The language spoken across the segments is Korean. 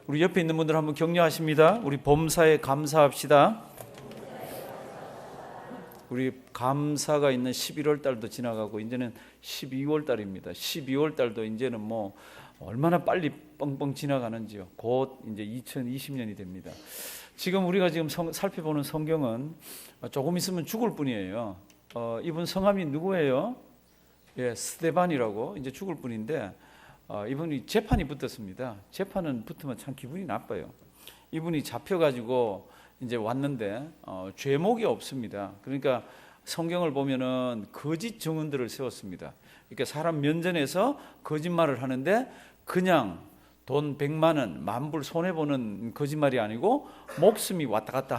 우리 옆에 있는 분들 한번 격려하십니다. 우리 범사에 감사합시다. 우리 감사가 있는 11월 달도 지나가고 이제는 12월 달입니다. 12월 달도 이제는 뭐 얼마나 빨리 뻥뻥 지나가는지요. 곧 이제 2020년이 됩니다. 지금 우리가 지금 살펴보는 성경은 조금 있으면 죽을 뿐이에요. 이분 성함이 누구예요? 예, 스데반이라고 이제 죽을 뿐인데 이분이 재판이 붙었습니다. 재판은 붙으면 참 기분이 나빠요. 이분이 잡혀가지고 이제 왔는데 죄목이 없습니다. 그러니까 성경을 보면은 거짓 증언들을 세웠습니다. 그러니까 사람 면전에서 거짓말을 하는데 그냥 돈 100만 원, 10,000불 손해보는 거짓말이 아니고 목숨이 왔다 갔다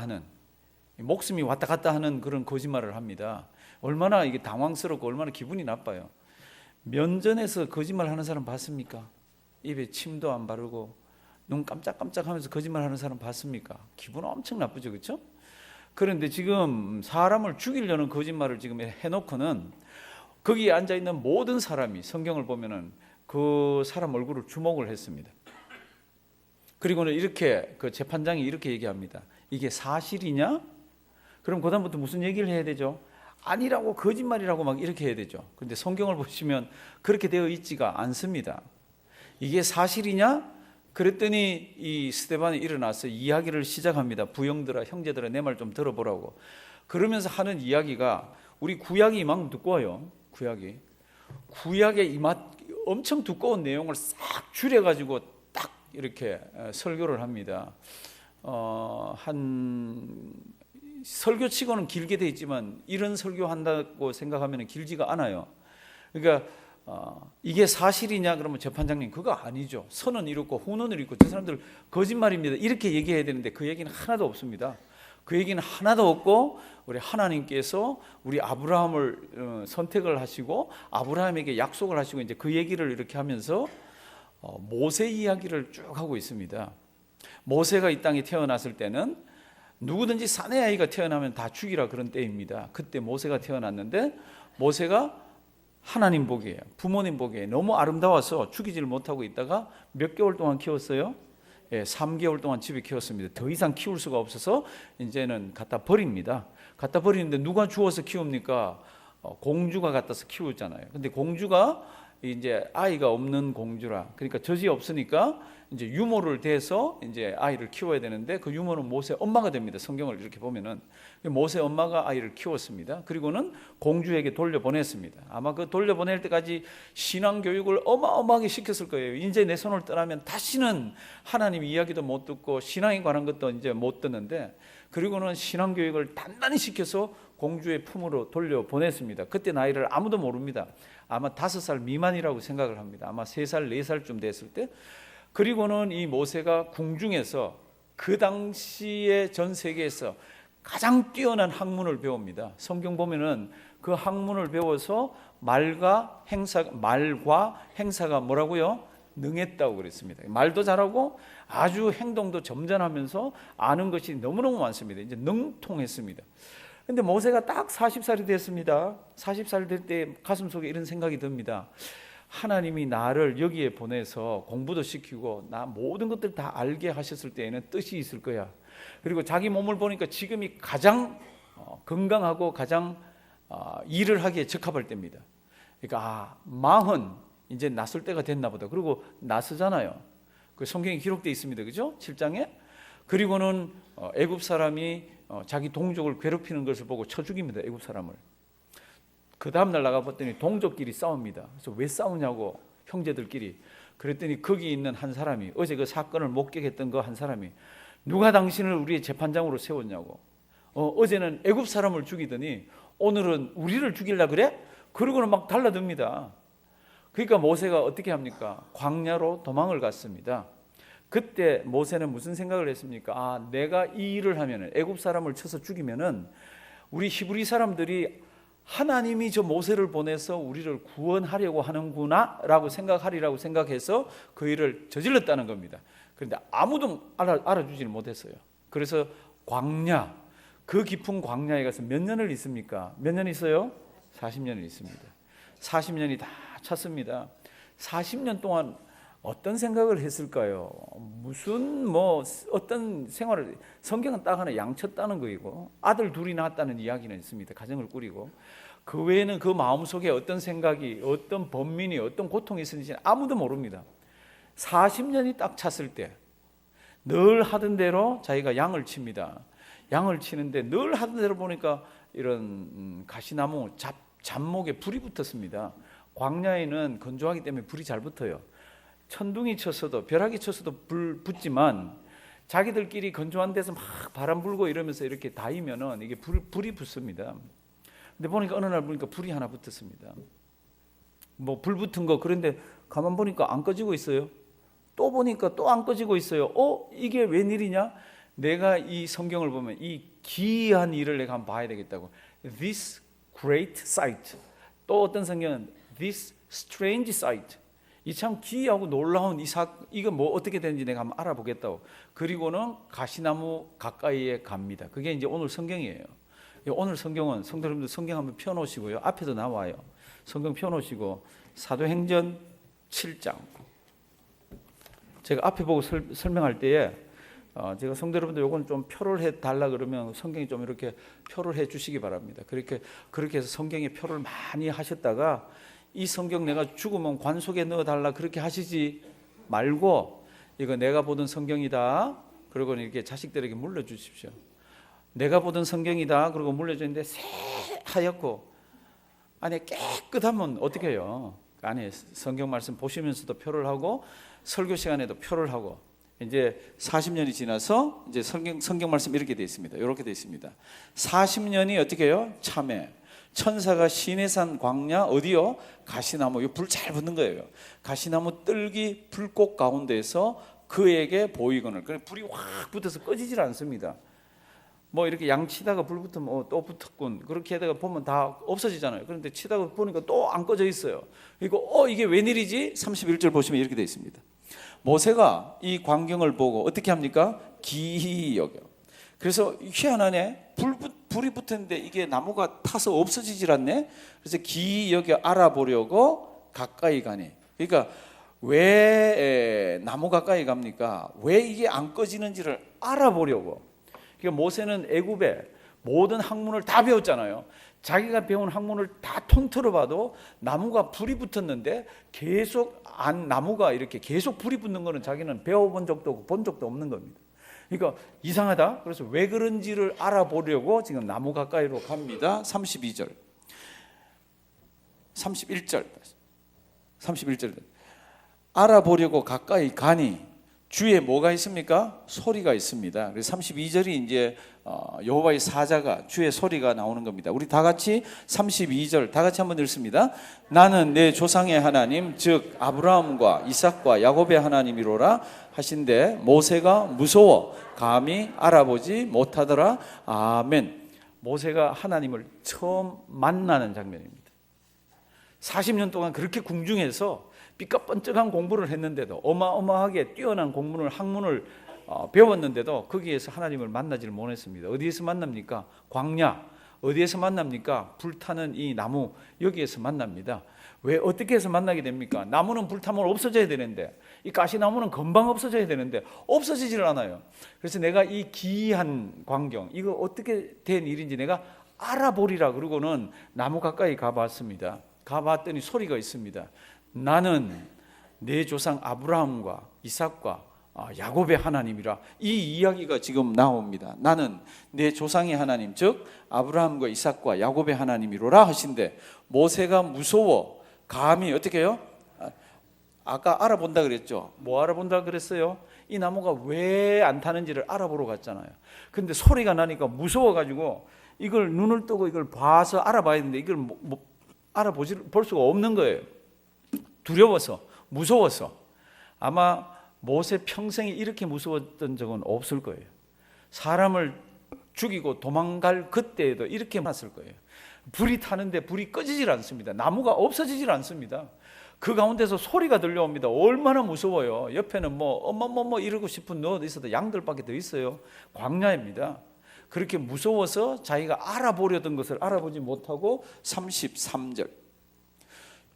하는 그런 거짓말을 합니다. 얼마나 이게 당황스럽고 얼마나 기분이 나빠요. 면전에서 거짓말하는 사람 봤습니까? 입에 침도 안 바르고 눈 깜짝깜짝하면서 거짓말하는 사람 봤습니까? 기분 엄청 나쁘죠, 그렇죠? 그런데 지금 사람을 죽이려는 거짓말을 지금 해놓고는 거기에 앉아 있는 모든 사람이 성경을 보면은 그 사람 얼굴을 주목을 했습니다. 그리고는 이렇게 그 재판장이 이렇게 얘기합니다. 이게 사실이냐? 그럼 그다음부터 무슨 얘기를 해야 되죠? 아니라고 거짓말이라고 막 이렇게 해야 되죠. 그런데 성경을 보시면 그렇게 되어 있지가 않습니다. 이게 사실이냐? 그랬더니 이 스데반이 일어나서 이야기를 시작합니다. 부형들아, 형제들아, 내 말 좀 들어보라고. 그러면서 하는 이야기가 우리 구약이 이만큼 두꺼워요. 구약의 엄청 두꺼운 내용을 싹 줄여가지고 딱 이렇게 설교를 합니다. 한 설교치고는 길게 돼 있지만 이런 설교한다고 생각하면 길지가 않아요. 그러니까 이게 사실이냐 그러면 재판장님 그거 아니죠. 선은 이렇고 후는 이렇고 저 사람들 거짓말입니다. 이렇게 얘기해야 되는데 그 얘기는 하나도 없습니다. 그 얘기는 하나도 없고 우리 하나님께서 우리 아브라함을 선택을 하시고 아브라함에게 약속을 하시고 이제 그 얘기를 이렇게 하면서 모세 이야기를 쭉 하고 있습니다. 모세가 이 땅에 태어났을 때는 누구든지 사내 아이가 태어나면 다 죽이라 그런 때입니다. 그때 모세가 태어났는데 모세가 하나님 보기에 부모님 보기에 너무 아름다워서 죽이지를 못하고 있다가 몇 개월 동안 키웠어요? 3개월 동안 집에 키웠습니다. 더 이상 키울 수가 없어서 이제는 갖다 버립니다. 갖다 버리는데 누가 주워서 키웁니까? 공주가 갖다서 키우잖아요. 근데 공주가 이제 아이가 없는 공주라, 그러니까 젖이 없으니까 이제 유모를 대서 이제 아이를 키워야 되는데 그 유모는 모세 엄마가 됩니다. 성경을 이렇게 보면은 모세 엄마가 아이를 키웠습니다. 그리고는 공주에게 돌려보냈습니다. 아마 그 돌려보낼 때까지 신앙 교육을 어마어마하게 시켰을 거예요. 이제 내 손을 떠나면 다시는 하나님 이야기도 못 듣고 신앙에 관한 것도 이제 못 듣는데, 그리고는 신앙 교육을 단단히 시켜서 공주의 품으로 돌려보냈습니다. 그때 나이를 아무도 모릅니다. 아마 5살 미만이라고 생각을 합니다. 아마 3살, 4살쯤 됐을 때. 그리고는 이 모세가 궁중에서 그 당시에 전 세계에서 가장 뛰어난 학문을 배웁니다. 성경 보면은 그 학문을 배워서 말과 행사가 뭐라고요? 능했다고 그랬습니다. 말도 잘하고 아주 행동도 점잖하면서 아는 것이 너무너무 많습니다. 이제 능통했습니다. 근데 모세가 딱 40살이 됐습니다. 40살 될 때 가슴속에 이런 생각이 듭니다. 하나님이 나를 여기에 보내서 공부도 시키고 나 모든 것들 다 알게 하셨을 때에는 뜻이 있을 거야. 그리고 자기 몸을 보니까 지금이 가장 건강하고 가장 일을 하기에 적합할 때입니다. 그러니까 40 이제 나설 때가 됐나 보다. 그리고 나서잖아요. 그 성경에 기록되어 있습니다. 그죠? 7장에. 그리고는 애굽 사람이 자기 동족을 괴롭히는 것을 보고 쳐 죽입니다. 애굽 사람을. 그 다음날 나가봤더니 동족끼리 싸웁니다. 그래서 왜 싸우냐고, 형제들끼리. 그랬더니 거기 있는 한 사람이, 어제 그 사건을 목격했던 그 한 사람이, 누가 당신을 우리의 재판장으로 세웠냐고. 어제는 애굽 사람을 죽이더니 오늘은 우리를 죽이려고 그래? 그러고는 막 달라듭니다. 그러니까 모세가 어떻게 합니까? 광야로 도망을 갔습니다. 그때 모세는 무슨 생각을 했습니까? 내가 이 일을 하면은, 애굽 사람을 쳐서 죽이면은 우리 히브리 사람들이 하나님이 저 모세를 보내서 우리를 구원하려고 하는구나 라고 생각하리라고 생각해서 그 일을 저질렀다는 겁니다. 그런데 아무도 알아주지를 못했어요. 그래서 광야, 그 깊은 광야에 가서 몇 년을 있습니까? 몇 년 있어요? 40년을 있습니다. 40년이 다 찼습니다. 40년 동안 어떤 생각을 했을까요? 무슨 어떤 생활을, 성경은 딱 하나 양쳤다는 거이고 아들 둘이 낳았다는 이야기는 있습니다. 가정을 꾸리고 그 외에는 그 마음속에 어떤 생각이, 어떤 번민이, 어떤 고통이 있는지 아무도 모릅니다. 40년이 딱 찼을 때 늘 하던 대로 자기가 양을 칩니다. 양을 치는데 늘 하던 대로 보니까 이런 가시나무 잡목에 불이 붙었습니다. 광야에는 건조하기 때문에 불이 잘 붙어요. 천둥이 쳤어도, 벼락이 쳤어도 불 붙지만 자기들끼리 건조한 데서 막 바람 불고 이러면서 이렇게 닿으면은 이게 불이 붙습니다. 근데 보니까 어느 날 보니까 불이 하나 붙었습니다. 뭐 불 붙은 거, 그런데 가만 보니까 안 꺼지고 있어요. 또 보니까 또 안 꺼지고 있어요. 이게 웬일이냐? 내가 이 성경을 보면 이 기이한 일을 내가 한번 봐야 되겠다고. This great sight. 또 어떤 성경은 This strange sight. 이 참 기이하고 놀라운 이거 뭐 어떻게 되는지 내가 한번 알아보겠다고. 그리고는 가시나무 가까이에 갑니다. 그게 이제 오늘 성경이에요. 오늘 성경은 성도 여러분들 성경 한번 펴놓으시고요. 앞에도 나와요. 성경 펴놓으시고 사도행전 7장. 제가 앞에 보고 설명할 때에 제가 성도 여러분들 요건 좀 표를 해달라 그러면 성경이 좀 이렇게 표를 해 주시기 바랍니다. 그렇게 해서 성경에 표를 많이 하셨다가 이 성경 내가 죽으면 관 속에 넣어달라 그렇게 하시지 말고 이거 내가 보던 성경이다. 그리고 이렇게 자식들에게 물려주십시오. 내가 보던 성경이다. 그리고 물려주는데 새하얗고 안에 깨끗하면 어떻게 해요? 안에 성경 말씀 보시면서도 표를 하고 설교 시간에도 표를 하고 이제 40년이 지나서 이제 성경 말씀 이렇게 되어 있습니다. 이렇게 되어 있습니다. 40년이 어떻게 해요? 참에 천사가 시내산 광야 어디요? 가시나무, 불 잘 붙는 거예요. 가시나무 뜰기 불꽃 가운데에서 그에게 보이거늘. 불이 확 붙어서 꺼지질 않습니다. 뭐 이렇게 양 치다가 불 붙으면 또 붙었군. 그렇게 하다가 보면 다 없어지잖아요. 그런데 치다가 보니까 또 안 꺼져 있어요. 그리고 이게 웬일이지? 31절 보시면 이렇게 되어 있습니다. 모세가 이 광경을 보고 어떻게 합니까? 기이 여겨. 그래서 희한하네. 불이 붙었는데 이게 나무가 타서 없어지질 않네. 그래서 기이 여겨 알아보려고 가까이 가니. 그러니까 왜 나무 가까이 갑니까? 왜 이게 안 꺼지는지를 알아보려고. 그러니까 모세는 애굽의 모든 학문을 다 배웠잖아요. 자기가 배운 학문을 다 통틀어 봐도 나무가 불이 붙었는데 계속 나무가 이렇게 계속 불이 붙는 거는 자기는 배워본 적도 없고 본 적도 없는 겁니다. 그러니까 이상하다. 그래서 왜 그런지를 알아보려고 지금 나무 가까이로 갑니다. 31절. 31절. 알아보려고 가까이 가니 주에 뭐가 있습니까? 소리가 있습니다. 그래서 32절이 이제 여호와의 사자가 주의 소리가 나오는 겁니다. 우리 다 같이 32절 다 같이 한번 읽습니다. 나는 내 조상의 하나님 즉 아브라함과 이삭과 야곱의 하나님이로라 하신데 모세가 무서워 감히 알아보지 못하더라. 아멘. 모세가 하나님을 처음 만나는 장면입니다. 40년 동안 그렇게 궁중에서 삐까뻔쩍한 공부를 했는데도 어마어마하게 뛰어난 학문을 배웠는데도 거기에서 하나님을 만나지를 못했습니다. 어디에서 만납니까? 광야. 어디에서 만납니까? 불타는 이 나무 여기에서 만납니다. 왜 어떻게 해서 만나게 됩니까? 나무는 불타면 없어져야 되는데 이 가시나무는 금방 없어져야 되는데 없어지질 않아요. 그래서 내가 이 기이한 광경 이거 어떻게 된 일인지 내가 알아보리라 그러고는 나무 가까이 가봤습니다. 가봤더니 소리가 있습니다. 나는 내 조상 아브라함과 이삭과 야곱의 하나님이라. 이 이야기가 지금 나옵니다. 나는 내 조상의 하나님 즉 아브라함과 이삭과 야곱의 하나님이로라 하신데 모세가 무서워 감히 어떻게 해요? 아까 알아본다 그랬죠. 뭐 알아본다 그랬어요? 이 나무가 왜 안 타는지를 알아보러 갔잖아요. 근데 소리가 나니까 무서워가지고 이걸 눈을 뜨고 이걸 봐서 알아봐야 되는데 이걸 볼 수가 없는 거예요. 두려워서, 무서워서. 아마 모세 평생에 이렇게 무서웠던 적은 없을 거예요. 사람을 죽이고 도망갈 그때에도 이렇게 많았을 거예요. 불이 타는데 불이 꺼지질 않습니다. 나무가 없어지질 않습니다. 그 가운데서 소리가 들려옵니다. 얼마나 무서워요. 옆에는 뭐 이러고 싶은 너 있어도 양들밖에 더 있어요. 광야입니다. 그렇게 무서워서 자기가 알아보려던 것을 알아보지 못하고 33절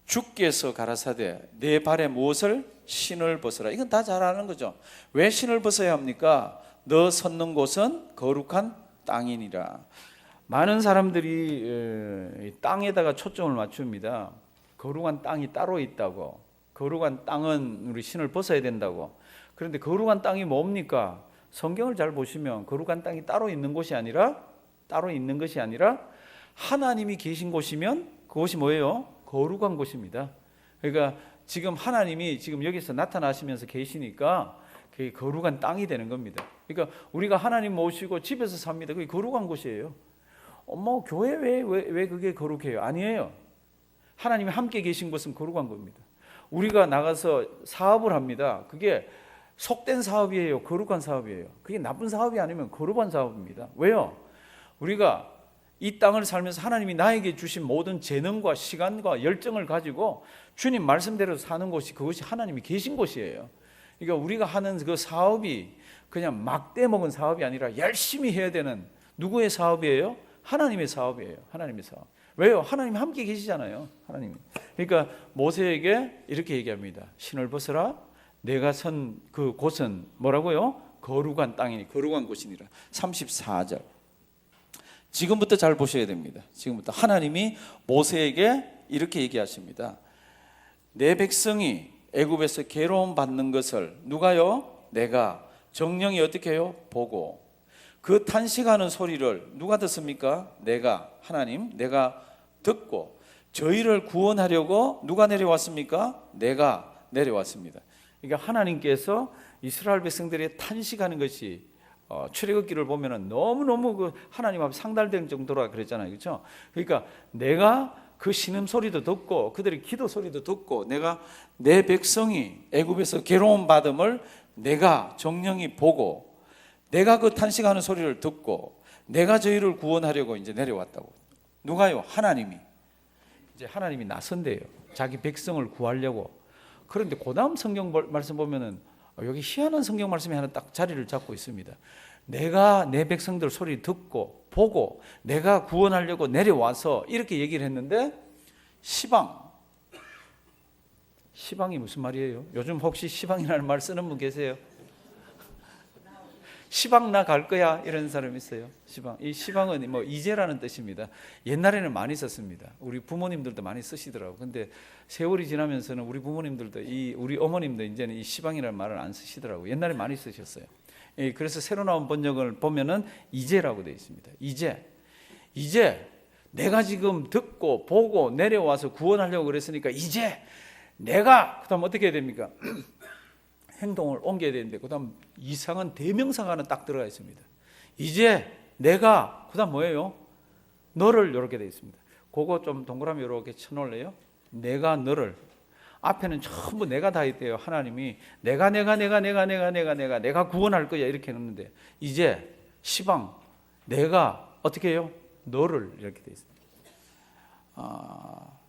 주께서 가라사대 내 발에 무엇을 신을 벗어라. 이건 다 잘 아는 거죠. 왜 신을 벗어야 합니까? 너 섰는 곳은 거룩한 땅이니라. 많은 사람들이 땅에다가 초점을 맞춥니다. 거룩한 땅이 따로 있다고. 거룩한 땅은 우리 신을 벗어야 된다고. 그런데 거룩한 땅이 뭡니까? 성경을 잘 보시면 거룩한 땅이 따로 있는 것이 아니라 하나님이 계신 곳이면 그곳이 뭐예요? 거룩한 곳입니다. 그러니까 지금 하나님이 지금 여기서 나타나시면서 계시니까 그게 거룩한 땅이 되는 겁니다. 그러니까 우리가 하나님 모시고 집에서 삽니다. 그게 거룩한 곳이에요. 교회 왜 그게 거룩해요? 아니에요. 하나님이 함께 계신 곳은 거룩한 겁니다. 우리가 나가서 사업을 합니다. 그게 속된 사업이에요? 거룩한 사업이에요? 그게 나쁜 사업이 아니면 거룩한 사업입니다. 왜요? 우리가 이 땅을 살면서 하나님이 나에게 주신 모든 재능과 시간과 열정을 가지고 주님 말씀대로 사는 곳이 그것이 하나님이 계신 곳이에요. 그러니까 우리가 하는 그 사업이 그냥 막 떼먹은 사업이 아니라 열심히 해야 되는 누구의 사업이에요? 하나님의 사업이에요. 하나님의 사업. 왜요? 하나님 함께 계시잖아요. 하나님. 그러니까 모세에게 이렇게 얘기합니다. 신을 벗어라. 내가 선 그 곳은 뭐라고요? 거룩한 땅이니 거룩한 곳이니라. 34절. 지금부터 잘 보셔야 됩니다. 지금부터 하나님이 모세에게 이렇게 얘기하십니다. 내 백성이 애굽에서 괴로움 받는 것을 누가요? 내가 정령이 어떻게 해요? 보고 그 탄식하는 소리를 누가 듣습니까? 내가 하나님 내가 듣고 저희를 구원하려고 누가 내려왔습니까? 내가 내려왔습니다. 그러니까 하나님께서 이스라엘 백성들이 탄식하는 것이 출애굽기를 보면은 너무너무 그 하나님 앞에 상달될 정도라 그랬잖아요. 그렇죠? 그러니까 내가 그 신음 소리도 듣고 그들의 기도 소리도 듣고 내가 내 백성이 애굽에서 괴로움 받음을 내가 정령이 보고 내가 그 탄식하는 소리를 듣고 내가 저희를 구원하려고 이제 내려왔다고. 누가요? 하나님이. 이제 하나님이 나선대요. 자기 백성을 구하려고. 그런데 그다음 성경 말씀 보면은 여기 희한한 성경 말씀이 하나 딱 자리를 잡고 있습니다. 내가 내 백성들 소리 듣고 보고 내가 구원하려고 내려와서 이렇게 얘기를 했는데 시방이 무슨 말이에요? 요즘 혹시 시방이라는 말 쓰는 분 계세요? 시방 나 갈 거야 이런 사람 있어요. 시방. 이 시방은 뭐 이제라는 뜻입니다. 옛날에는 많이 썼습니다. 우리 부모님들도 많이 쓰시더라고요. 근데 세월이 지나면서는 우리 부모님들도 우리 어머님도 이제는 이 시방이라는 말을 안 쓰시더라고요. 옛날에 많이 쓰셨어요. 그래서 새로 나온 번역을 보면은 이제라고 되어 있습니다. 이제 내가 지금 듣고 보고 내려와서 구원하려고 그랬으니까 이제 내가 그다음 어떻게 해야 됩니까? 행동을 옮겨야 되는데 그다음 이상한 대명사가 하나 딱 들어가 있습니다. 이제 내가 그다음 뭐예요? 너를 이렇게 되어 있습니다. 그거 좀 동그라미 이렇게 쳐놓을래요? 내가 너를. 앞에는 전부 내가 다 있대요. 하나님이 내가 구원할 거야 이렇게 했는데 이제 시방 내가 어떻게 해요? 너를 이렇게 되어 있습니다.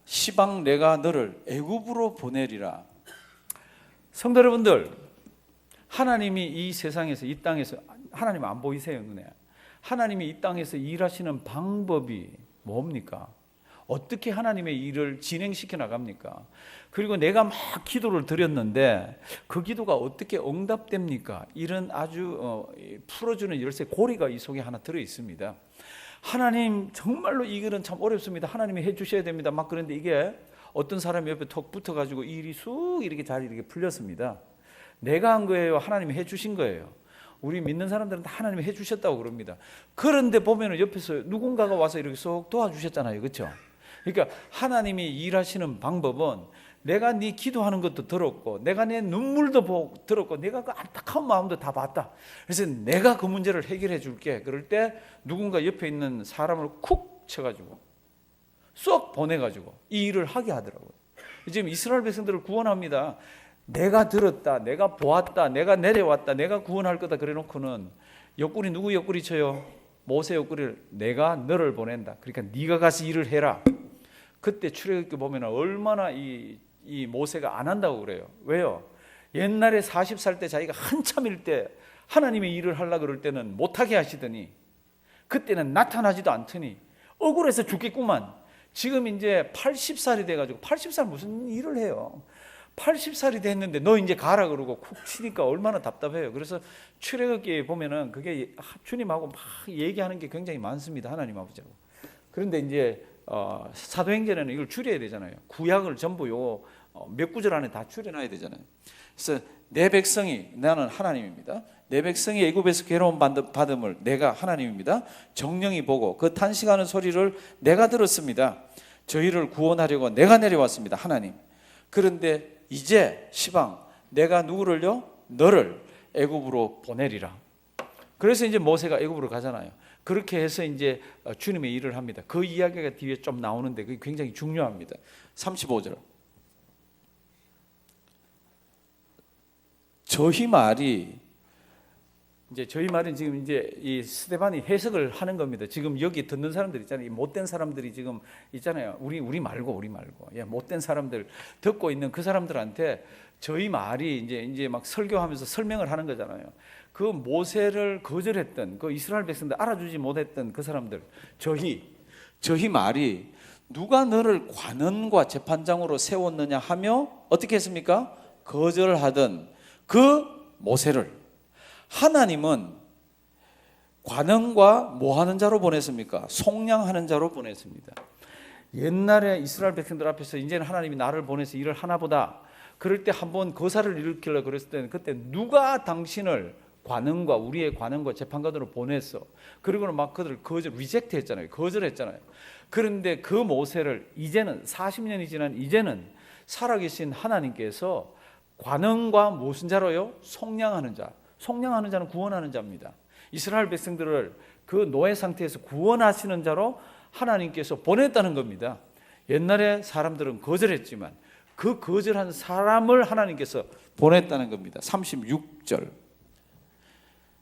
시방 내가 너를 애굽으로 보내리라. 성도 여러분들, 하나님이 이 세상에서 이 땅에서 하나님 안 보이세요 눈에? 하나님이 이 땅에서 일하시는 방법이 뭡니까? 어떻게 하나님의 일을 진행시켜 나갑니까? 그리고 내가 막 기도를 드렸는데 그 기도가 어떻게 응답됩니까? 이런 아주 풀어주는 열쇠 고리가 이 속에 하나 들어 있습니다. 하나님 정말로 이 일은 참 어렵습니다. 하나님이 해주셔야 됩니다. 막 그런데 이게 어떤 사람이 옆에 턱 붙어가지고 일이 쑥 이렇게 잘 이렇게 풀렸습니다. 내가 한 거예요? 하나님이 해주신 거예요? 우리 믿는 사람들은 다 하나님이 해주셨다고 그럽니다. 그런데 보면은 옆에서 누군가가 와서 이렇게 쏙 도와주셨잖아요. 그렇죠? 그러니까 하나님이 일하시는 방법은 내가 네 기도하는 것도 들었고 내가 내 눈물도 들었고 내가 그 안타까운 마음도 다 봤다. 그래서 내가 그 문제를 해결해 줄게. 그럴 때 누군가 옆에 있는 사람을 쿡 쳐가지고 쏙 보내가지고 이 일을 하게 하더라고요. 지금 이스라엘 백성들을 구원합니다. 내가 들었다, 내가 보았다, 내가 내려왔다, 내가 구원할 거다 그래놓고는 옆구리 누구 옆구리 쳐요? 모세 옆구리를 내가 너를 보낸다. 그러니까 네가 가서 일을 해라. 그때 출애굽기 보면 얼마나 이 모세가 안 한다고 그래요. 왜요? 옛날에 40살 때 자기가 한참일 때 하나님의 일을 하려고 그럴 때는 못하게 하시더니 그때는 나타나지도 않더니 억울해서 죽겠구만. 지금 이제 80살이 돼가지고 80살 무슨 일을 해요? 80살이 됐는데 너 이제 가라 그러고 쿡 치니까 얼마나 답답해요. 그래서 출애굽기에 보면은 그게 주님하고 막 얘기하는 게 굉장히 많습니다. 하나님 아버지하고. 그런데 이제 사도행전에는 이걸 줄여야 되잖아요. 구약을 전부 몇 구절 안에 다 줄여놔야 되잖아요. 그래서 내 백성이, 나는 하나님입니다. 내 백성이 애굽에서 괴로움 받음을 내가 하나님입니다. 정령이 보고 그 탄식하는 소리를 내가 들었습니다. 저희를 구원하려고 내가 내려왔습니다. 하나님. 그런데 이제 시방 내가 누구를요? 너를 애굽으로 보내리라. 그래서 이제 모세가 애굽으로 가잖아요. 그렇게 해서 이제 주님의 일을 합니다. 그 이야기가 뒤에 좀 나오는데 그게 굉장히 중요합니다. 35절. 저희 말이, 이제 저희 말은 지금 이제 이 스데반이 해석을 하는 겁니다. 지금 여기 듣는 사람들 있잖아요. 이 못된 사람들이 지금 있잖아요. 우리 말고. 예, 못된 사람들 듣고 있는 그 사람들한테 저희 말이 이제 막 설교하면서 설명을 하는 거잖아요. 그 모세를 거절했던 그 이스라엘 백성들 알아주지 못했던 그 사람들, 저희 말이 누가 너를 관원과 재판장으로 세웠느냐 하며 어떻게 했습니까? 거절하던 그 모세를 하나님은 관원과 뭐 하는 자로 보냈습니까? 속량하는 자로 보냈습니다. 옛날에 이스라엘 백성들 앞에서 이제는 하나님이 나를 보내서 일을 하나보다, 그럴 때 한번 거사를 일으키려고 그랬을 때는 그때 누가 당신을 관원과 우리의 관원과 재판관으로 보냈어. 그리고는 막 그들을 리젝트 했잖아요. 거절했잖아요. 그런데 그 모세를 이제는 40년이 지난 이제는 살아계신 하나님께서 관원과 무슨 자로요? 속량하는 자. 속량하는 자는 구원하는 자입니다. 이스라엘 백성들을 그 노예 상태에서 구원하시는 자로 하나님께서 보냈다는 겁니다. 옛날에 사람들은 거절했지만 그 거절한 사람을 하나님께서 보냈다는 겁니다. 36절.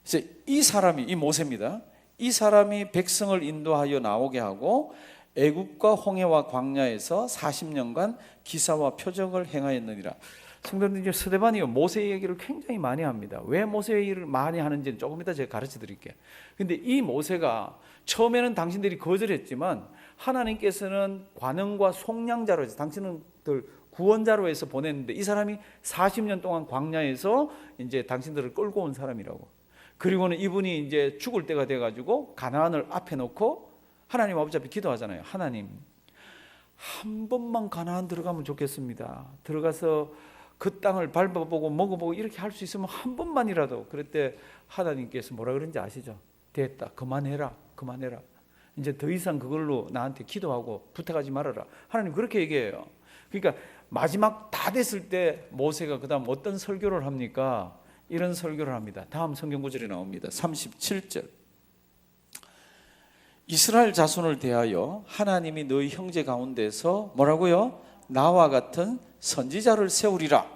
그래서 이 사람이, 이 모세입니다. 이 사람이 백성을 인도하여 나오게 하고 애굽과 홍해와 광야에서 40년간 기사와 표적을 행하였느니라. 성도님들, 스데반이 모세 얘기를 굉장히 많이 합니다. 왜 모세 얘기를 많이 하는지는 조금 이따 제가 가르쳐 드릴게요. 근데 이 모세가 처음에는 당신들이 거절했지만 하나님께서는 관원과 속량자로 해서 당신들 구원자로 해서 보냈는데 이 사람이 40년 동안 광야에서 이제 당신들을 끌고 온 사람이라고. 그리고는 이분이 이제 죽을 때가 돼가지고 가나안을 앞에 놓고 하나님 아버지 앞에 기도하잖아요. 하나님, 한 번만 가나안 들어가면 좋겠습니다. 들어가서 그 땅을 밟아보고 먹어보고 이렇게 할 수 있으면 한 번만이라도. 그랬대 하나님께서 뭐라 그런지 아시죠? 됐다, 그만해라. 이제 더 이상 그걸로 나한테 기도하고 부탁하지 말아라. 하나님 그렇게 얘기해요. 그러니까 마지막 다 됐을 때 모세가 그 다음 어떤 설교를 합니까? 이런 설교를 합니다. 다음 성경 구절이 나옵니다. 37절. 이스라엘 자손을 대하여 하나님이 너희 형제 가운데서 뭐라고요? 나와 같은 선지자를 세우리라.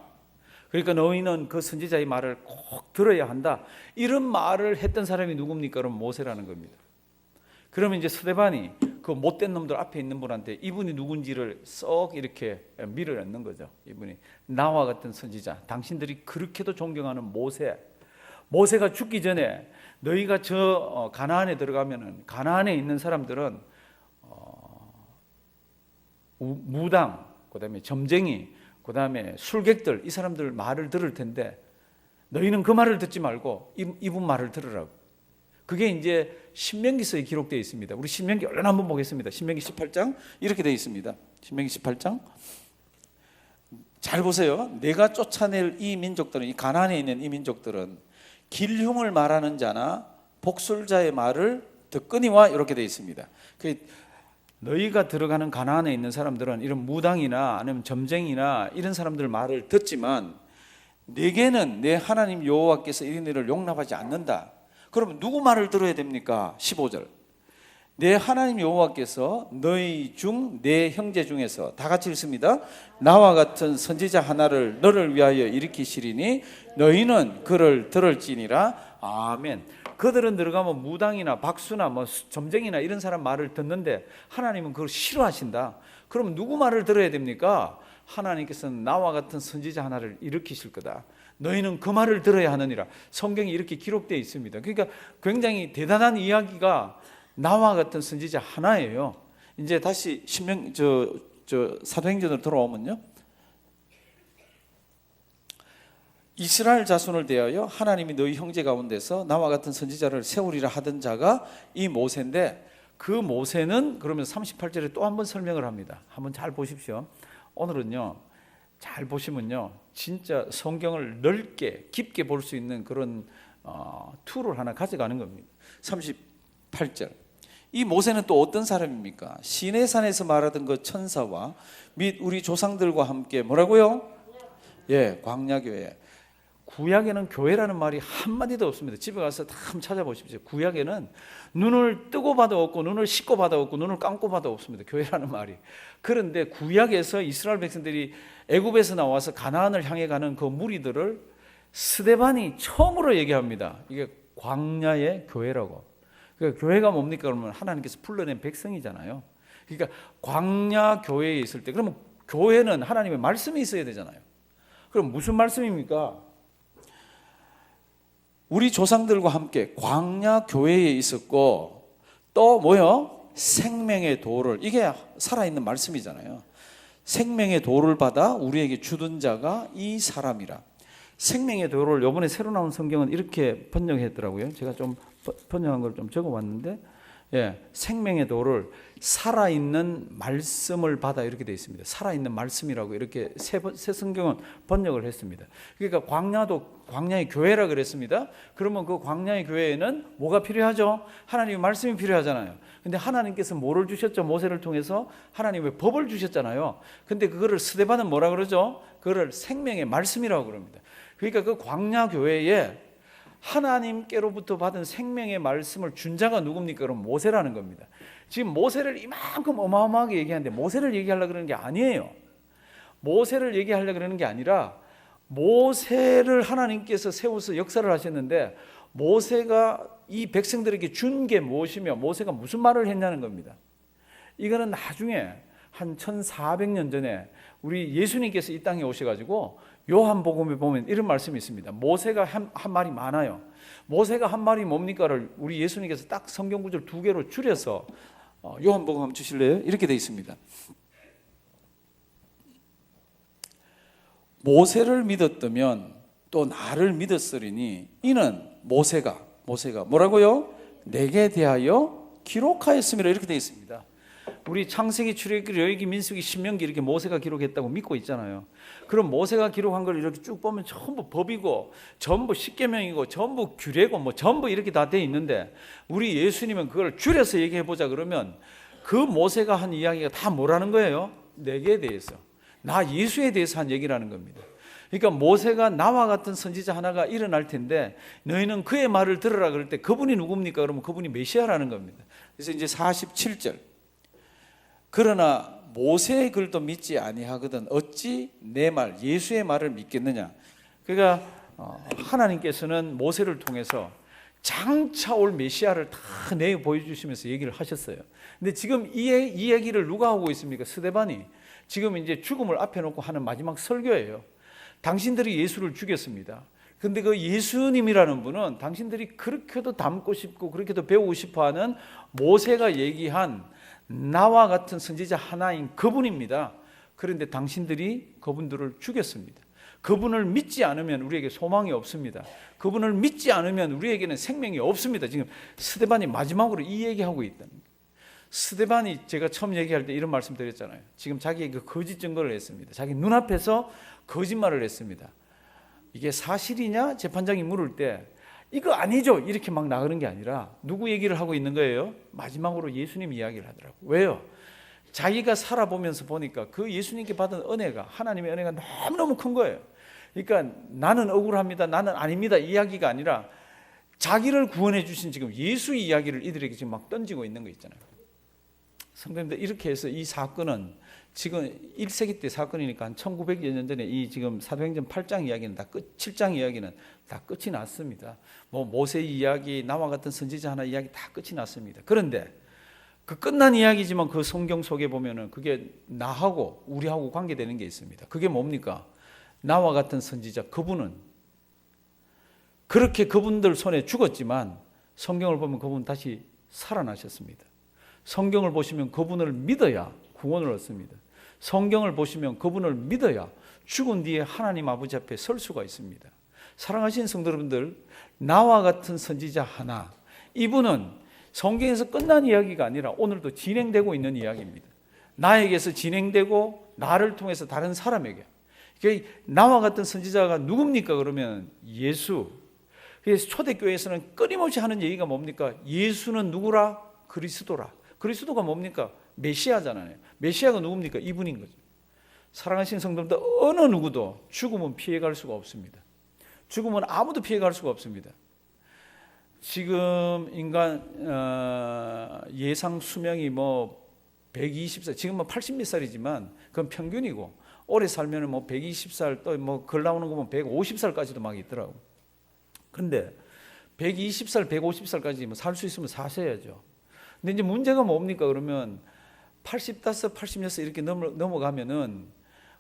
그러니까 너희는 그 선지자의 말을 꼭 들어야 한다. 이런 말을 했던 사람이 누굽니까? 그럼 모세라는 겁니다. 그러면 이제 스데반이 그 못된 놈들 앞에 있는 분한테 이분이 누군지를 쏙 이렇게 밀어넣는 거죠. 이분이 나와 같은 선지자, 당신들이 그렇게도 존경하는 모세가 죽기 전에 너희가 저 가나안에 들어가면은 가나안에 있는 사람들은 무당, 그다음에 점쟁이, 그다음에 술객들, 이 사람들 말을 들을 텐데 너희는 그 말을 듣지 말고 이분 말을 들으라고. 그게 이제 신명기서에 기록되어 있습니다. 우리 신명기 얼른 한번 보겠습니다. 신명기 18장 이렇게 되어 있습니다. 신명기 18장 잘 보세요. 내가 쫓아낼 이 민족들은, 이 가나안에 있는 이 민족들은 길흉을 말하는 자나 복술자의 말을 듣거니와 이렇게 되어 있습니다. 너희가 들어가는 가나안에 있는 사람들은 이런 무당이나 아니면 점쟁이나 이런 사람들 말을 듣지만 내게는 내 하나님 여호와께서 이런 일을 용납하지 않는다. 그러면 누구 말을 들어야 됩니까? 15절. 내 하나님 여호와께서 너희 중 내 형제 중에서 다 같이 읽습니다. 나와 같은 선지자 하나를 너를 위하여 일으키시리니 너희는 그를 들을지니라. 아멘. 그들은 들어가면 무당이나 박수나 뭐 점쟁이나 이런 사람 말을 듣는데 하나님은 그걸 싫어하신다. 그러면 누구 말을 들어야 됩니까? 하나님께서는 나와 같은 선지자 하나를 일으키실 거다. 너희는 그 말을 들어야 하느니라. 성경에 이렇게 기록되어 있습니다. 그러니까 굉장히 대단한 이야기가 나와 같은 선지자 하나예요. 이제 다시 사도행전으로 돌아오면요. 이스라엘 자손을 대하여 하나님이 너희 형제 가운데서 나와 같은 선지자를 세우리라 하던 자가 이 모세인데, 그 모세는 그러면 38절에 또 한 번 설명을 합니다. 한번 잘 보십시오. 오늘은요, 잘 보시면요, 진짜 성경을 넓게 깊게 볼 수 있는 그런 툴을 하나 가져가는 겁니다. 38절. 이 모세는 또 어떤 사람입니까? 시내산에서 말하던 그 천사와 및 우리 조상들과 함께 뭐라고요? 예, 광야교회. 구약에는 교회라는 말이 한마디도 없습니다. 집에 가서 다 한번 찾아보십시오. 구약에는 눈을 뜨고 봐도 없고 눈을 씻고 봐도 없고 눈을 감고 봐도 없습니다. 교회라는 말이. 그런데 구약에서 이스라엘 백성들이 애굽에서 나와서 가나안을 향해 가는 그 무리들을 스데반이 처음으로 얘기합니다. 이게 광야의 교회라고. 그러니까 교회가 뭡니까? 그러면 하나님께서 불러낸 백성이잖아요. 그러니까 광야 교회에 있을 때, 그러면 교회는 하나님의 말씀이 있어야 되잖아요. 그럼 무슨 말씀입니까? 우리 조상들과 함께 광야 교회에 있었고, 또 뭐요? 생명의 도를, 이게 살아있는 말씀이잖아요. 생명의 도를 받아 우리에게 주던 자가 이 사람이라. 생명의 도를 이번에 새로 나온 성경은 이렇게 번역했더라고요. 제가 좀 번역한 걸 좀 적어봤는데, 예, 생명의 도를 살아있는 말씀을 받아, 이렇게 되어 있습니다. 살아있는 말씀이라고 이렇게 새 성경은 번역을 했습니다. 그러니까 광야도 광야의 교회라 그랬습니다. 그러면 그 광야의 교회에는 뭐가 필요하죠? 하나님의 말씀이 필요하잖아요. 근데 하나님께서 뭐를 주셨죠? 모세를 통해서 하나님의 법을 주셨잖아요. 근데 그거를 스데반은 뭐라 그러죠? 그거를 생명의 말씀이라고 그럽니다. 그러니까 그 광야 교회에 하나님께로부터 받은 생명의 말씀을 준 자가 누굽니까? 그럼 모세라는 겁니다. 지금 모세를 이만큼 어마어마하게 얘기하는데 모세를 얘기하려고 그러는 게 아니에요. 모세를 얘기하려고 그러는 게 아니라, 모세를 하나님께서 세워서 역사를 하셨는데 모세가 이 백성들에게 준 게 무엇이며 모세가 무슨 말을 했냐는 겁니다. 이거는 나중에 한 1400년 전에 우리 예수님께서 이 땅에 오셔가지고 요한복음에 보면 이런 말씀이 있습니다. 모세가 한 말이 많아요. 모세가 한 말이 뭡니까를 우리 예수님께서 딱 성경 구절 2개로 줄여서 요한복음 한번 주실래요? 이렇게 돼 있습니다. 모세를 믿었다면 또 나를 믿었으리니 이는 모세가 뭐라고요? 내게 대하여 기록하였음이라, 이렇게 돼 있습니다. 우리 창세기, 출애굽기, 레위기, 민수기, 신명기 이렇게 모세가 기록했다고 믿고 있잖아요. 그럼 모세가 기록한 걸 이렇게 쭉 보면 전부 법이고 전부 십계명이고 전부 규례고 뭐 전부 이렇게 다 돼 있는데, 우리 예수님은 그걸 줄여서 얘기해 보자 그러면 그 모세가 한 이야기가 다 뭐라는 거예요? 내게 대해서, 나 예수에 대해서 한 얘기라는 겁니다. 그러니까 모세가 나와 같은 선지자 하나가 일어날 텐데 너희는 그의 말을 들으라 그럴 때 그분이 누굽니까? 그러면 그분이 메시아라는 겁니다. 그래서 이제 47절. 그러나 모세의 글도 믿지 아니하거든 어찌 내 말 예수의 말을 믿겠느냐. 그러니까 하나님께서는 모세를 통해서 장차 올 메시아를 다 내어 보여주시면서 얘기를 하셨어요. 근데 지금 이 얘기를 누가 하고 있습니까? 스데반이 지금 이제 죽음을 앞에 놓고 하는 마지막 설교예요. 당신들이 예수를 죽였습니다. 근데 그 예수님이라는 분은 당신들이 그렇게도 닮고 싶고 그렇게도 배우고 싶어 하는 모세가 얘기한 나와 같은 선지자 하나인 그분입니다. 그런데 당신들이 그분들을 죽였습니다. 그분을 믿지 않으면 우리에게 소망이 없습니다. 그분을 믿지 않으면 우리에게는 생명이 없습니다. 지금 스데반이 마지막으로 이 얘기하고 있다는 거예요. 스데반이 제가 처음 얘기할 때 이런 말씀 드렸잖아요. 지금 자기의 그 거짓 증거를 했습니다. 자기 눈앞에서 거짓말을 했습니다. 이게 사실이냐? 재판장이 물을 때 이거 아니죠 이렇게 막 나가는 게 아니라 누구 얘기를 하고 있는 거예요? 마지막으로 예수님 이야기를 하더라고요. 왜요? 자기가 살아보면서 보니까 그 예수님께 받은 은혜가, 하나님의 은혜가 너무너무 큰 거예요. 그러니까 나는 억울합니다, 나는 아닙니다 이야기가 아니라 자기를 구원해 주신 지금 예수 이야기를 이들에게 지금 막 던지고 있는 거 있잖아요. 성도님들, 이렇게 해서 이 사건은 지금 1세기 때 사건이니까 한 1900여 년 전에 이 지금 사도행전 8장 이야기는 다 7장 이야기는 다 끝이 났습니다. 뭐 모세 이야기, 나와 같은 선지자 하나 이야기 다 끝이 났습니다. 그런데 그 끝난 이야기지만 그 성경 속에 보면은 그게 나하고 우리하고 관계되는 게 있습니다. 그게 뭡니까? 나와 같은 선지자, 그분은 그렇게 그분들 손에 죽었지만 성경을 보면 그분 다시 살아나셨습니다. 성경을 보시면 그분을 믿어야 구원을 얻습니다. 성경을 보시면 그분을 믿어야 죽은 뒤에 하나님 아버지 앞에 설 수가 있습니다. 사랑하시는 성도 여러분들, 나와 같은 선지자 하나, 이분은 성경에서 끝난 이야기가 아니라 오늘도 진행되고 있는 이야기입니다. 나에게서 진행되고 나를 통해서 다른 사람에게. 나와 같은 선지자가 누굽니까? 그러면 예수. 그래서 초대교회에서는 끊임없이 하는 얘기가 뭡니까? 예수는 누구라? 그리스도라. 그리스도가 뭡니까? 메시아잖아요. 메시아가 누굽니까? 이분인 거죠. 사랑하시는 성도님들, 어느 누구도 죽음은 피해갈 수가 없습니다. 죽음은 아무도 피해갈 수가 없습니다. 지금 인간 예상 수명이 120살, 지금은 80몇 살이지만 그건 평균이고, 오래 살면은 120살, 또 글 나오는 거 보면 150살까지도 막 있더라고. 그런데 120살, 150살까지 살 수 있으면 사셔야죠. 근데 이제 문제가 뭡니까? 그러면 85, 86 이렇게 넘어가면은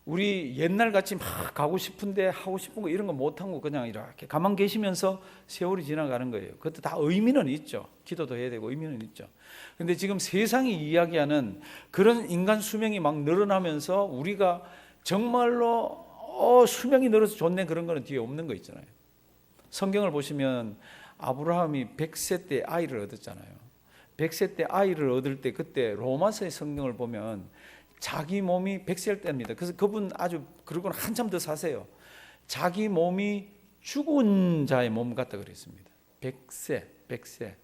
우리 옛날 같이 막 가고 싶은데 하고 싶은 거 이런 거 못하고 그냥 이렇게 가만 계시면서 세월이 지나가는 거예요. 그것도 다 의미는 있죠. 기도도 해야 되고 의미는 있죠. 근데 지금 세상이 이야기하는 그런 인간 수명이 막 늘어나면서 우리가 정말로 수명이 늘어서 좋네 그런 거는 뒤에 없는 거 있잖아요. 성경을 보시면 아브라함이 100세 때 아이를 얻었잖아요. 100세 때 아이를 얻을 때 그때 로마서의 성경을 보면 자기 몸이 100세일 때입니다. 그래서 그분 아주 그러고는 한참 더 사세요. 자기 몸이 죽은 자의 몸 같다 그랬습니다. 100세.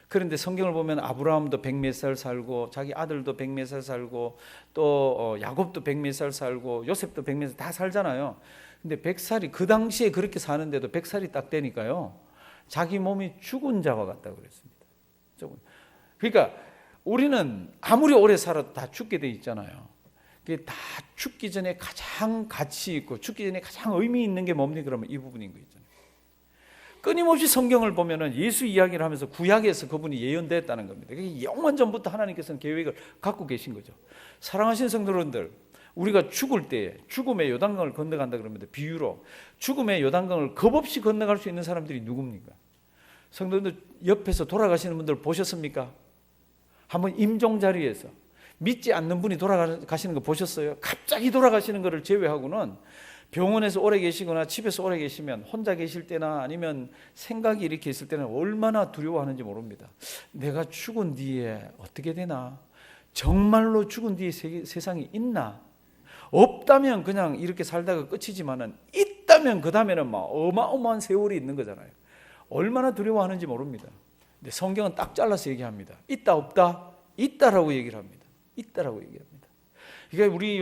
그런데 성경을 보면 아브라함도 100몇 살 살고 자기 아들도 100몇 살 살고 또 야곱도 100몇 살 살고 요셉도 100몇 살 다 살잖아요. 근데 100살이 그 당시에 그렇게 사는데도 100살이 딱 되니까요. 자기 몸이 죽은 자와 같다 그랬습니다. 그러니까 우리는 아무리 오래 살아도 다 죽게 돼 있잖아요. 그게 다 죽기 전에 가장 가치 있고 죽기 전에 가장 의미 있는 게 뭡니까? 그러면 이 부분인 거 있잖아요. 끊임없이 성경을 보면은 예수 이야기를 하면서 구약에서 그분이 예언됐다는 겁니다. 영원 전부터 하나님께서는 계획을 갖고 계신 거죠. 사랑하시는 성도님들, 우리가 죽을 때 죽음의 요단강을 건너간다 그럽니다. 비유로 죽음의 요단강을 겁없이 건너갈 수 있는 사람들이 누굽니까? 성도님들 옆에서 돌아가시는 분들 보셨습니까? 한번 임종 자리에서 믿지 않는 분이 돌아가시는 거 보셨어요? 갑자기 돌아가시는 것을 제외하고는 병원에서 오래 계시거나 집에서 오래 계시면 혼자 계실 때나 아니면 생각이 이렇게 있을 때는 얼마나 두려워하는지 모릅니다. 내가 죽은 뒤에 어떻게 되나? 정말로 죽은 뒤에 세상이 있나? 없다면 그냥 이렇게 살다가 끝이지만은 있다면 그 다음에는 막 어마어마한 세월이 있는 거잖아요. 얼마나 두려워하는지 모릅니다. 근데 성경은 딱 잘라서 얘기합니다. 있다 없다? 있다라고 얘기를 합니다. 있다라고 얘기합니다. 그러니까 우리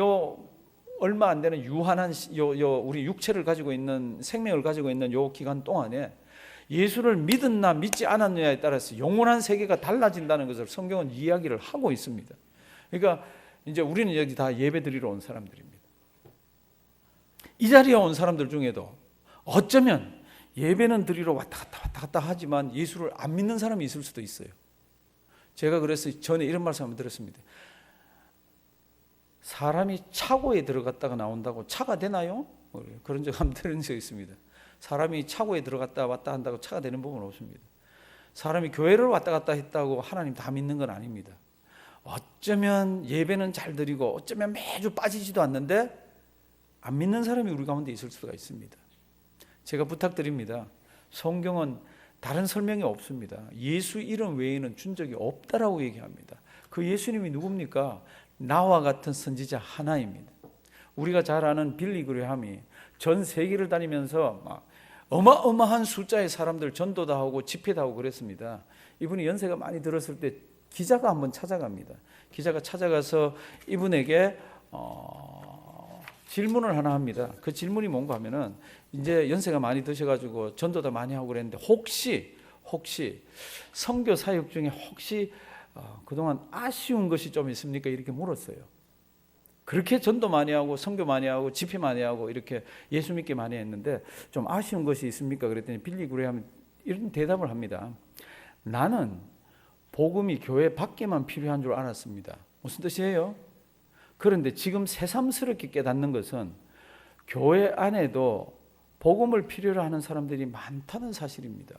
얼마 안 되는 유한한 우리 육체를 가지고 있는 생명을 가지고 있는 요 기간 동안에 예수를 믿었나 믿지 않았느냐에 따라서 영원한 세계가 달라진다는 것을 성경은 이야기를 하고 있습니다. 그러니까 이제 우리는 여기 다 예배 드리러 온 사람들입니다. 이 자리에 온 사람들 중에도 어쩌면 예배는 드리러 왔다 갔다 하지만 예수를 안 믿는 사람이 있을 수도 있어요. 제가 그래서 전에 이런 말씀 한번 들었습니다. 사람이 차고에 들어갔다가 나온다고 차가 되나요? 그런 적 한번 들은 적 있습니다. 사람이 차고에 들어갔다 왔다 한다고 차가 되는 부분은 없습니다. 사람이 교회를 왔다 갔다 했다고 하나님 다 믿는 건 아닙니다. 어쩌면 예배는 잘 드리고 어쩌면 매주 빠지지도 않는데 안 믿는 사람이 우리 가운데 있을 수가 있습니다. 제가 부탁드립니다. 성경은 다른 설명이 없습니다. 예수 이름 외에는 준 적이 없다라고 얘기합니다. 그 예수님이 누굽니까? 나와 같은 선지자 하나입니다. 우리가 잘 아는 빌리 그레함이 전 세계를 다니면서 막 어마어마한 숫자의 사람들 전도도 하고 집회도 하고 그랬습니다. 이분이 연세가 많이 들었을 때 기자가 한번 찾아갑니다. 기자가 찾아가서 이분에게 질문을 하나 합니다. 그 질문이 뭔가 하면은 이제 연세가 많이 드셔가지고 전도도 많이 하고 그랬는데 혹시 선교 사역 중에 혹시 그동안 아쉬운 것이 좀 있습니까? 이렇게 물었어요. 그렇게 전도 많이 하고 선교 많이 하고 집회 많이 하고 이렇게 예수 믿게 많이 했는데 좀 아쉬운 것이 있습니까? 그랬더니 빌리 그레함이 이런 대답을 합니다. 나는 복음이 교회 밖에만 필요한 줄 알았습니다. 무슨 뜻이에요? 그런데 지금 새삼스럽게 깨닫는 것은 교회 안에도 복음을 필요로 하는 사람들이 많다는 사실입니다.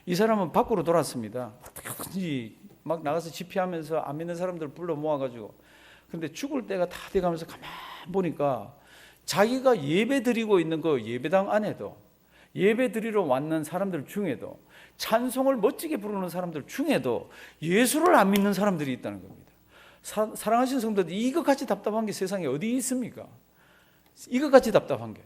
이 사람은 밖으로 돌았습니다. 어떻게든지 막 나가서 집회하면서 안 믿는 사람들 불러 모아가지고, 근데 죽을 때가 다 돼가면서 가만 보니까 자기가 예배 드리고 있는 그 예배당 안에도, 예배 드리러 왔는 사람들 중에도, 찬송을 멋지게 부르는 사람들 중에도 예수를 안 믿는 사람들이 있다는 겁니다. 사랑하시는 성도들, 이것같이 답답한 게 세상에 어디 있습니까? 이것같이 답답한 게.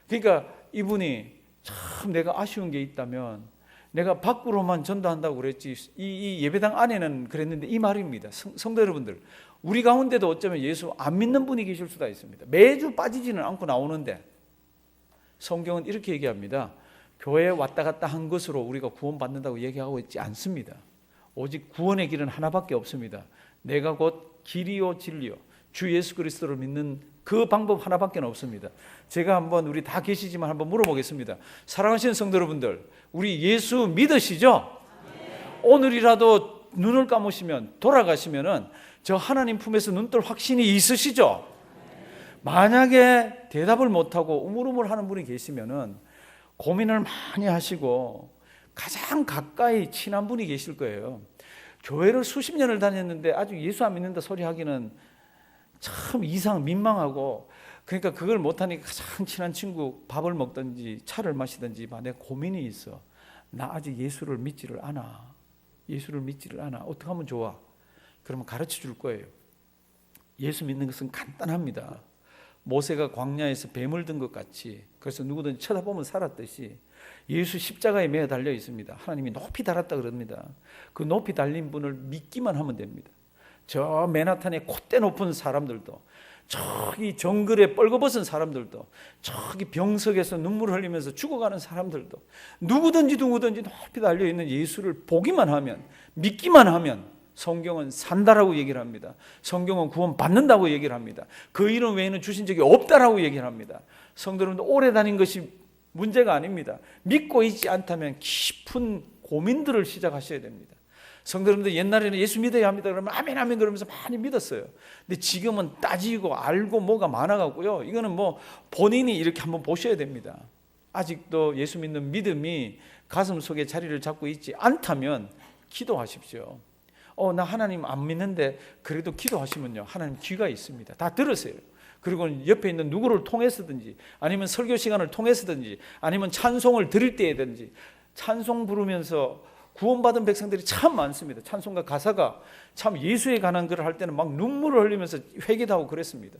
그러니까 이분이 참 내가 아쉬운 게 있다면, 내가 밖으로만 전도한다고 그랬지 이 예배당 안에는 그랬는데, 이 말입니다. 성도 여러분들, 우리 가운데도 어쩌면 예수 안 믿는 분이 계실 수가 있습니다. 매주 빠지지는 않고 나오는데, 성경은 이렇게 얘기합니다. 교회에 왔다 갔다 한 것으로 우리가 구원받는다고 얘기하고 있지 않습니다. 오직 구원의 길은 하나밖에 없습니다. 내가 곧 길이요 진리요 주 예수 그리스도를 믿는 그 방법 하나밖에 없습니다. 제가 한번, 우리 다 계시지만 한번 물어보겠습니다. 사랑하시는 성도 여러분들, 우리 예수 믿으시죠? 오늘이라도 눈을 감으시면, 돌아가시면은 저 하나님 품에서 눈뜰 확신이 있으시죠? 만약에 대답을 못하고 우물우물하는 분이 계시면은 고민을 많이 하시고 가장 가까이 친한 분이 계실 거예요. 교회를 수십 년을 다녔는데 아직 예수 안 믿는다 소리 하기는 참 민망하고, 그러니까 그걸 못하니까 가장 친한 친구 밥을 먹든지 차를 마시든지 내 고민이 있어. 나 아직 예수를 믿지를 않아. 예수를 믿지를 않아. 어떻게 하면 좋아? 그러면 가르쳐 줄 거예요. 예수 믿는 것은 간단합니다. 모세가 광야에서 뱀을 든 것 같이, 그래서 누구든지 쳐다보면 살았듯이 예수 십자가에 매어 달려 있습니다. 하나님이 높이 달았다 그럽니다. 그 높이 달린 분을 믿기만 하면 됩니다. 저 맨하탄의 콧대 높은 사람들도, 저기 정글에 뻘거벗은 사람들도, 저기 병석에서 눈물 흘리면서 죽어가는 사람들도, 누구든지 높이 달려있는 예수를 보기만 하면, 믿기만 하면 성경은 산다라고 얘기를 합니다. 성경은 구원 받는다고 얘기를 합니다. 그 이름 외에는 주신 적이 없다라고 얘기를 합니다. 성도 여러분들, 오래 다닌 것이 문제가 아닙니다. 믿고 있지 않다면 깊은 고민들을 시작하셔야 됩니다. 성도 여러분들, 옛날에는 예수 믿어야 합니다 그러면 아멘 아멘 그러면서 많이 믿었어요. 근데 지금은 따지고 알고 뭐가 많아갖고요, 이거는 뭐 본인이 이렇게 한번 보셔야 됩니다. 아직도 예수 믿는 믿음이 가슴 속에 자리를 잡고 있지 않다면 기도하십시오. 나 하나님 안 믿는데 그래도 기도하시면요, 하나님 귀가 있습니다. 다 들으세요. 그리고 옆에 있는 누구를 통해서든지, 아니면 설교 시간을 통해서든지, 아니면 찬송을 드릴 때든지, 찬송 부르면서 구원받은 백성들이 참 많습니다. 찬송가 가사가 참 예수에 관한 글을 할 때는 막 눈물을 흘리면서 회개도 하고 그랬습니다.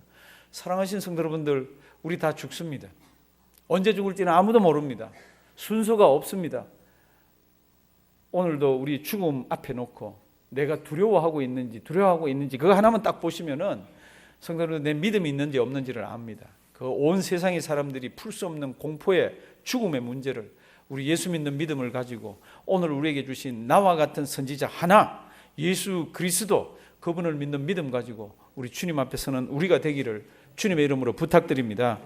사랑하시는 성도 여러분들, 우리 다 죽습니다. 언제 죽을지는 아무도 모릅니다. 순서가 없습니다. 오늘도 우리 죽음 앞에 놓고 내가 두려워하고 있는지 그거 하나만 딱 보시면은 성도 여러분, 내 믿음이 있는지 없는지를 압니다. 그 온 세상의 사람들이 풀 수 없는 공포의 죽음의 문제를 우리 예수 믿는 믿음을 가지고 오늘 우리에게 주신 나와 같은 선지자 하나, 예수 그리스도, 그분을 믿는 믿음 가지고 우리 주님 앞에 서는 우리가 되기를 주님의 이름으로 부탁드립니다.